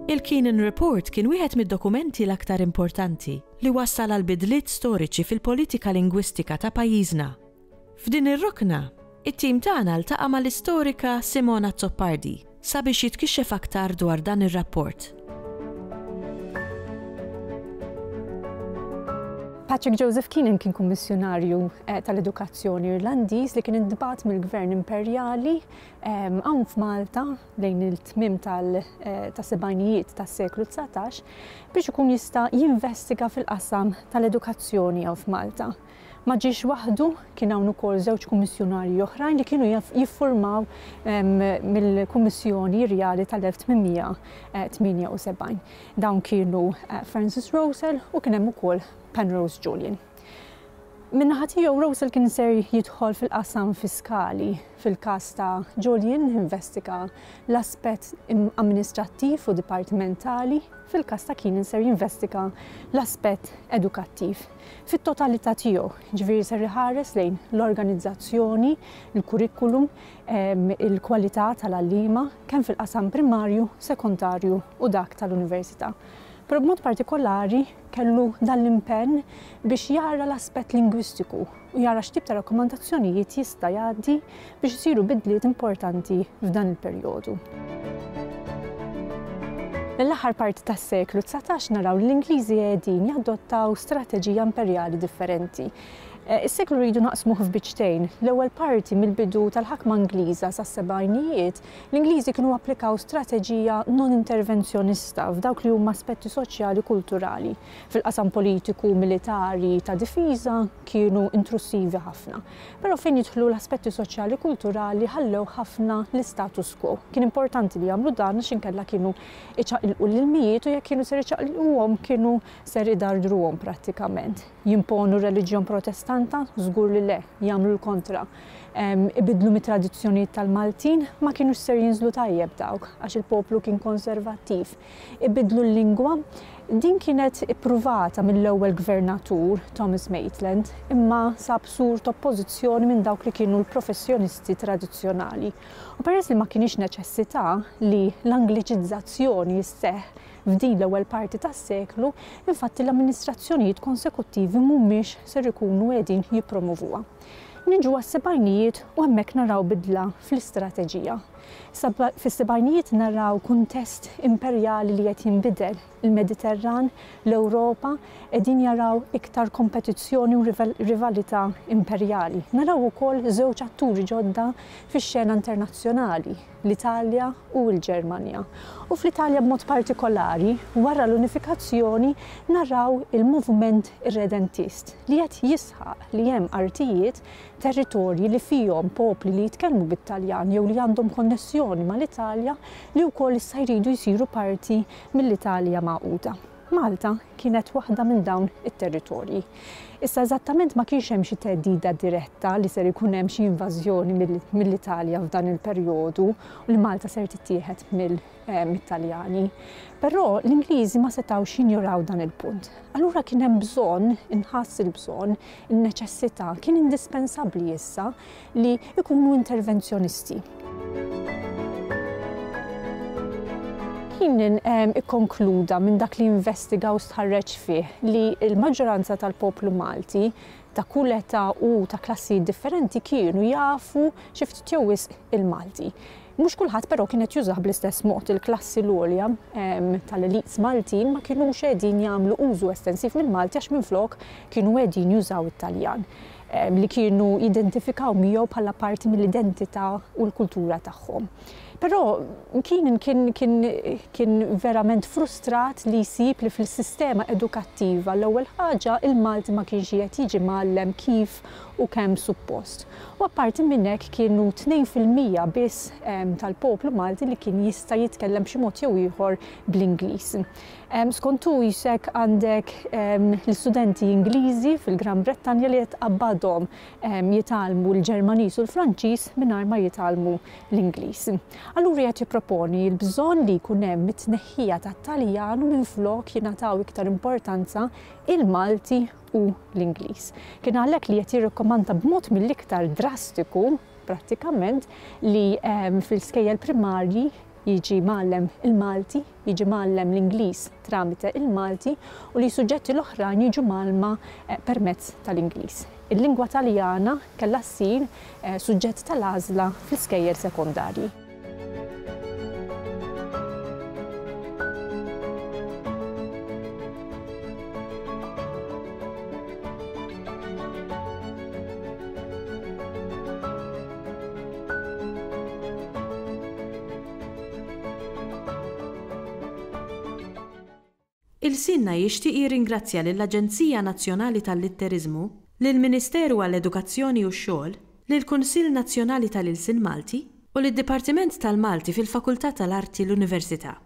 Il-Keenan Report kien wieħed mid-dokumenti l-aktar importanti li wassal għal bidliet storiċi fil-politika lingwistika ta' pajjiżna. F'din ir-rukna, it-tim tagħna ltaqa' mal-istorika Simona Zoppardi sabiex jitkixxef aktar dwar dan ir-rapport. Patrick Joseph Keenan kien kummissjonarju tal-edukazzjoni Irlandiż li kien indbat mill-Gvern Imperjali hawn f'Malta lejn il-tmiem tas-sebgħinijiet tas-seklu 19 biex ikun jista' jinvestiga fil-qasam tal-edukazzjoni hawn f'Malta. Ma ġiex waħdu, kien hawn ukoll żewġ kummissjonarji oħrajn li kienu jiffurmaw mill-Kummissjoni Reali tal-1878. Dawn kienu Francis Rowsell u kien hemm ukoll Penrose Julian. Min-naħa tiegħu Rowsell kien ser jidħol fil-qasam fiskali. Fil-każ ta' Julian investiga l-aspett amministrattiv u dipartimentali, fil-każ ta' Keenan ser jinvestiga l-aspett edukattiv. Fit-totalità tiegħu, ġifieri ser iħares lejn l-organizzazzjoni, il-kurrikulum, il-kwalità tal-għalliema kemm fil-qasam primarju, sekondarju u dak tal-università. Però b'mod partikolari kellu dan l-impenn biex jara l-aspett lingwistiku u jara x'tip ta' rakkomandazzjonijiet jista' jgħaddi biex isiru bidliet importanti f'dan il-perjodu. Mill-aħħar parti tas-seklu 19 naraw l-Ingliżi qegħdin jadottaw strateġija imperjali differenti. Is-seklu rridu naqsmuh f'biċtejn. L-ewwel parti mill-bidu tal-ħakma Ingliża sas-sebgħinijiet, l-Ingliżi kienu applikaw strateġija non-intervenzjonista f'dawk li huma aspetti soċjali kulturali. Fil-qasam politiku, militari, ta' difiża kienu intrusivi ħafna. Però fejn jidħlu l-aspetti soċjali kulturali ħallew ħafna l-status quo. Kien importanti li jagħmlu dan għax inkella kienu iċaqilqu l-ilmijiet u jekk kienu ser iċaqilquhom kienu ser idardruhom prattikament. Jimponu reliġjon protestanta żgur li le, jagħmlu l-kontra. Ibidlu mit-tradizzjonijiet tal-Maltin ma kienux ser jinżlu tajjeb dawk għax il-poplu kien konservattiv. Ibidlu l-lingwa, din kienet ippruvata mill-ewwel gvernatur Thomas Maitland imma sab surt oppożizzjoni minn dawk li kienu l-professjonisti tradizzjonali. U peress li ma kienx neċessità li l-Angliċizzazzjoni jisseħħ f'din l-ewwel parti tas-seklu, infatti l-amministrazzjonijiet konsekuttivi mhumiex ser ikunu qegħdin jippromovuha. Niġu għas-sebgħinijiet u hemmhekk naraw bidla fl-istrateġija. Fis-sebgħinijiet naraw kuntest imperjali li qed jinbidel. Il-Mediterran, l-Ewropa qegħdin jaraw iktar kompetizzjoni u rivalità imperjali. Naraw ukoll żewġ atturi ġodda fix-xena internazzjonali, l-Italja u l-Ġermanja. U fl-Italja b'mod partikolari, wara l-unifikazzjoni naraw il-moviment irredentist li qed jisħaq li hemm artijiet, territorji li fihom popli li jitkellmu bit-Taljan jew li għandhom konnessjoni mal-Italja li wkoll issa jridu jsiru parti mill-Italja magħquda. Malta kienet waħda minn dawn it-territorji. Issa eżattament ma kienx hemm xi theddida diretta li ser ikun hemm xi invażjoni mill-Italja f'dan il-perjodu u li Malta ser tittieħed mill-Taljani. Però l-Ingliżi ma setgħux jinjoraw dan il-punt. Allura kien hemm bżonn, inħass il-bżonn, in-neċessità kien indispensabbli issa li jkunu intervenzjonisti. Keenan ikkonkluda minn dak li investiga u stħarreġ fih li l-maġġoranza tal-poplu Malti ta' kull età u ta' klassi differenti kienu jafu xi ftit jew wisq il-Malti. Mhux kulħadd però kienet jużah bl-istess mod. Il-klassi l-għolja tal-elites Maltin ma kinux qegħdin jagħmlu użu estensiv mill-Malti għax minflok kienu qegħdin jużaw it-Taljan li kienu jidentifikaw miegħu bħala parti mill-identità u l-kultura tagħhom. Però kien verament frustrat li jsib li fil-sistema edukattiva l-ewwel ħaġa il-Malti ma kienx qed jiġi mgħallem kif u kemm suppost. U apparti minn hekk kienu 2% biss tal-poplu Malti li kien jista' jitkellem b'xi mod jew ieħor bl-Ingliż. Skontu jisek għandek l-studenti Ingliżi fil-Gran Brettanja li qed qabbadhom jitalmu l-Ġermaniż u l-Franċiż mingħajr ma jitalmu l-Ingliż. Allura qed jipproponi l-bżonn li jkun hemm it-tneħħija tat-Taljan u minflok jingħataw iktar importanza il-Malti u l-Ingliż. Kien għalhekk li qed jirrakkomanda b'mod mill-iktar drastiku prattikament li fil-skejjel primarji jiġi mgħallem il-Malti, jiġi mgħallem l-Ingliż tramite il-Malti u li suġġetti l-oħrajn jiġu mgħallma permezz tal-Ingliż. Il-lingwa Taljana kellha ssir suġġett tal-għażla fl-iskejjel sekondarji. Il-Sinna jixtieq jirringrazzja lill-Aġenzija Nazzjonali tal-Litterizmu, lill-Ministeru għall-Edukazzjoni u x-Xogħol, lill-Kunsill Nazzjonali tal-Ilsien Malti u lid-Dipartiment tal-Malti fil-Fakultà tal-Arti l-Università.